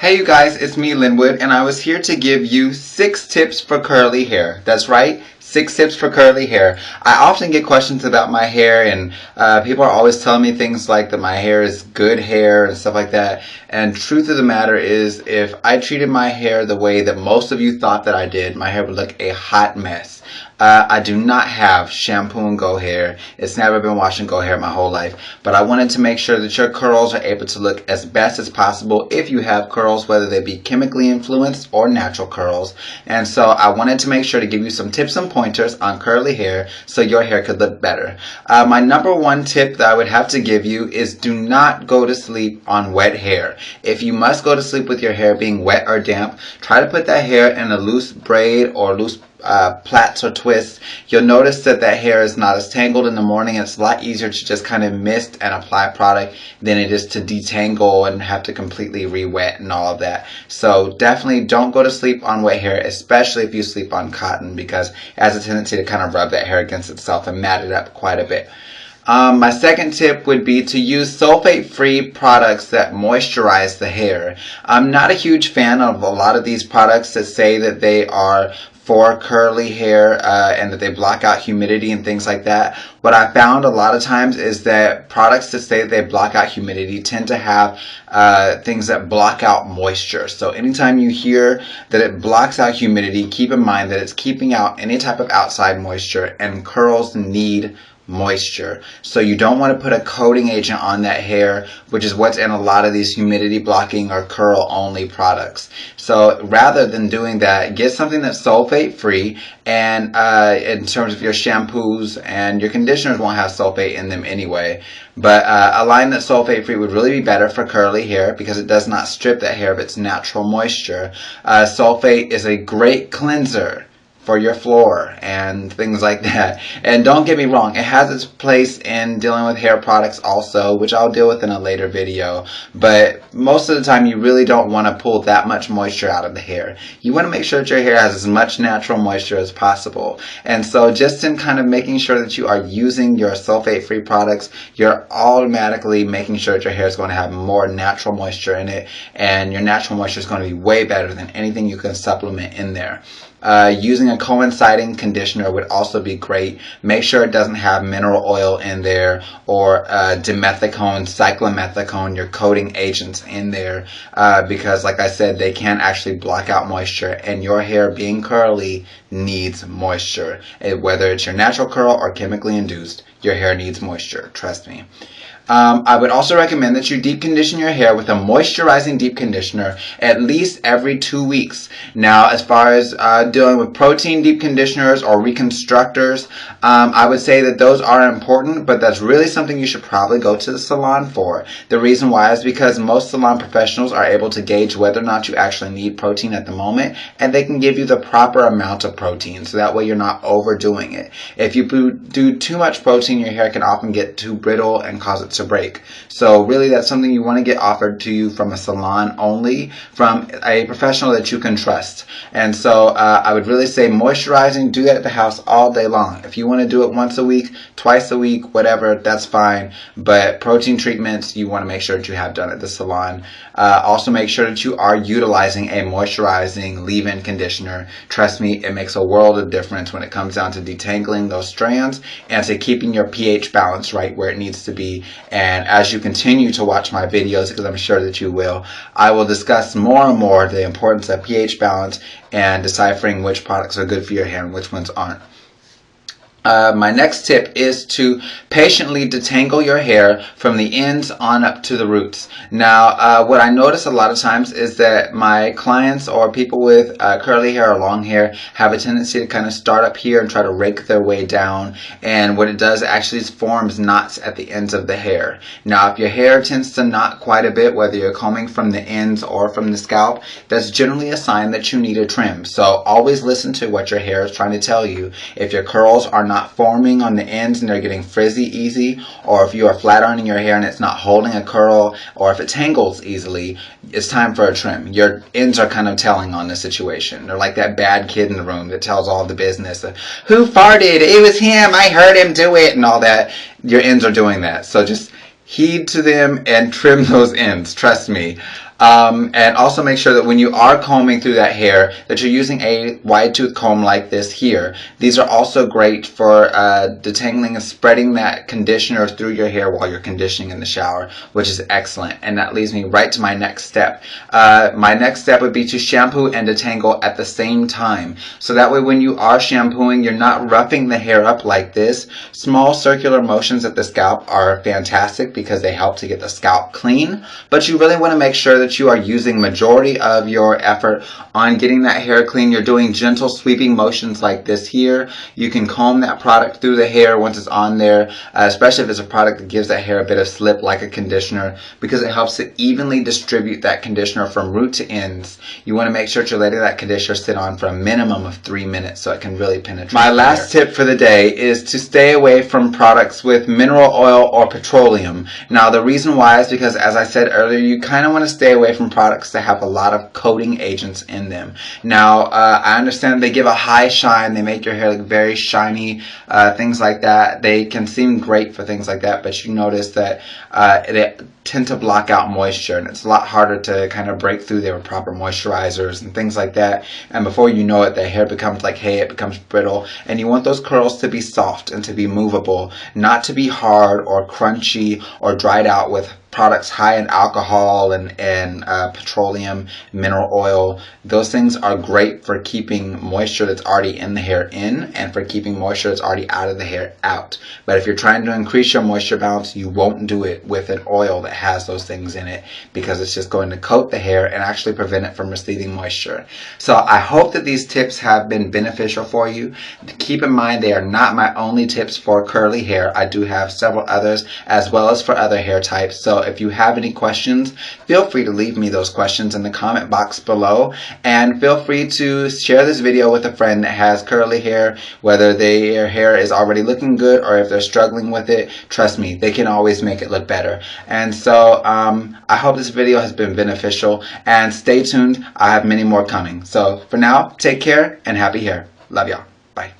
Hey you guys, it's me Linwood, and I was here to give you 6 tips for curly hair. That's right, 6 tips for curly hair. I often get questions about my hair, and people are always telling me things like that my hair is good hair and stuff like that. And truth of the matter is, if I treated my hair the way that most of you thought that I did, my hair would look a hot mess. I do not have shampoo and go hair. It's never been wash and go hair my whole life. But I wanted to make sure that your curls are able to look as best as possible if you have curls, whether they be chemically influenced or natural curls. And so I wanted to make sure to give you some tips and pointers on curly hair so your hair could look better. My number one tip that I would have to give you is do not go to sleep on wet hair. If you must go to sleep with your hair being wet or damp, try to put that hair in a loose braid or loose plaits or twists. You'll notice that hair is not as tangled in the morning. It's a lot easier to just kind of mist and apply product than it is to detangle and have to completely re-wet and all of that. So definitely don't go to sleep on wet hair, especially if you sleep on cotton, because it has a tendency to kind of rub that hair against itself and mat it up quite a bit. My second tip would be to use sulfate-free products that moisturize the hair. I'm not a huge fan of a lot of these products that say that they are for curly hair and that they block out humidity and things like that. What I found a lot of times is that products that say that they block out humidity tend to have things that block out moisture. So anytime you hear that it blocks out humidity, keep in mind that it's keeping out any type of outside moisture, and curls need moisture. So you don't want to put a coating agent on that hair, which is what's in a lot of these humidity blocking or curl only products. So rather than doing that, get something that's sulfate free, and in terms of your shampoos and your conditioners won't have sulfate in them anyway. But a line that's sulfate free would really be better for curly hair because it does not strip that hair of its natural moisture. Sulfate is a great cleanser for your floor and things like that. And don't get me wrong, it has its place in dealing with hair products also, which I'll deal with in a later video. But most of the time you really don't want to pull that much moisture out of the hair. You want to make sure that your hair has as much natural moisture as possible. And so just in kind of making sure that you are using your sulfate-free products, you're automatically making sure that your hair is going to have more natural moisture in it, and your natural moisture is going to be way better than anything you can supplement in there. Using a coinciding conditioner would also be great. Make sure it doesn't have mineral oil in there or dimethicone, cyclomethicone, your coating agents in there, because like I said, they can actually block out moisture, and your hair being curly needs moisture. Whether it's your natural curl or chemically induced, your hair needs moisture, trust me. I would also recommend that you deep condition your hair with a moisturizing deep conditioner at least every 2 weeks. Now, as far as dealing with protein deep conditioners or reconstructors, I would say that those are important, but that's really something you should probably go to the salon for. The reason why is because most salon professionals are able to gauge whether or not you actually need protein at the moment, and they can give you the proper amount of protein, so that way you're not overdoing it. If you do too much protein, your hair can often get too brittle and cause it to break. So really that's something you want to get offered to you from a salon only, from a professional that you can trust. And so I would really say moisturizing, do that at the house all day long. If you want to do it once a week, twice a week, whatever, that's fine. But protein treatments, you want to make sure that you have done at the salon. Also make sure that you are utilizing a moisturizing leave-in conditioner. Trust me, it makes a world of difference when it comes down to detangling those strands and to keeping your pH balance right where it needs to be. And as you continue to watch my videos, because I'm sure that you will, I will discuss more and more the importance of pH balance and deciphering which products are good for your hair and which ones aren't. My next tip is to patiently detangle your hair from the ends on up to the roots. Now, what I notice a lot of times is that my clients or people with curly hair or long hair have a tendency to kind of start up here and try to rake their way down, and what it does actually is forms knots at the ends of the hair. Now, if your hair tends to knot quite a bit, whether you're combing from the ends or from the scalp, that's generally a sign that you need a trim. So always listen to what your hair is trying to tell you. If your curls are not forming on the ends and they're getting frizzy easy, or if you are flat ironing your hair and it's not holding a curl, or if it tangles easily, it's time for a trim. Your ends are kind of telling on the situation. They're like that bad kid in the room that tells all the business. Who farted? It was him. I heard him do it and all that. Your ends are doing that. So just heed to them and trim those ends. Trust me. And also make sure that when you are combing through that hair that you're using a wide tooth comb like this here. These are also great for detangling and spreading that conditioner through your hair while you're conditioning in the shower, which is excellent. And that leads me right to my next step. My next step would be to shampoo and detangle at the same time. So that way when you are shampooing, you're not roughing the hair up like this. Small circular motions at the scalp are fantastic because they help to get the scalp clean, but you really want to make sure that you are using majority of your effort on getting that hair clean. You're doing gentle sweeping motions like this here. You can comb that product through the hair once it's on there, especially if it's a product that gives that hair a bit of slip like a conditioner, because it helps to evenly distribute that conditioner from root to ends. You want to make sure that you're letting that conditioner sit on for a minimum of 3 minutes so it can really penetrate. My last tip for the day is to stay away from products with mineral oil or petroleum. Now the reason why is because, as I said earlier, you kind of want to stay away from products that have a lot of coating agents in them. Now I understand they give a high shine, they make your hair look very shiny, things like that. They can seem great for things like that, but you notice that they tend to block out moisture, and it's a lot harder to kind of break through there with proper moisturizers and things like that. And before you know it, the hair becomes like hay, it becomes brittle, and you want those curls to be soft and to be movable, not to be hard or crunchy or dried out with products high in alcohol and petroleum, mineral oil. Those things are great for keeping moisture that's already in the hair in, and for keeping moisture that's already out of the hair out. But if you're trying to increase your moisture balance, you won't do it with an oil that has those things in it, because it's just going to coat the hair and actually prevent it from receiving moisture. So I hope that these tips have been beneficial for you. Keep in mind, they are not my only tips for curly hair. I do have several others as well as for other hair types. So if you have any questions, feel free to leave me those questions in the comment box below, and feel free to share this video with a friend that has curly hair, whether their hair is already looking good or if they're struggling with it. Trust me, they can always make it look better. And so I hope this video has been beneficial, and stay tuned. I have many more coming. So for now, take care and happy hair. Love y'all. Bye.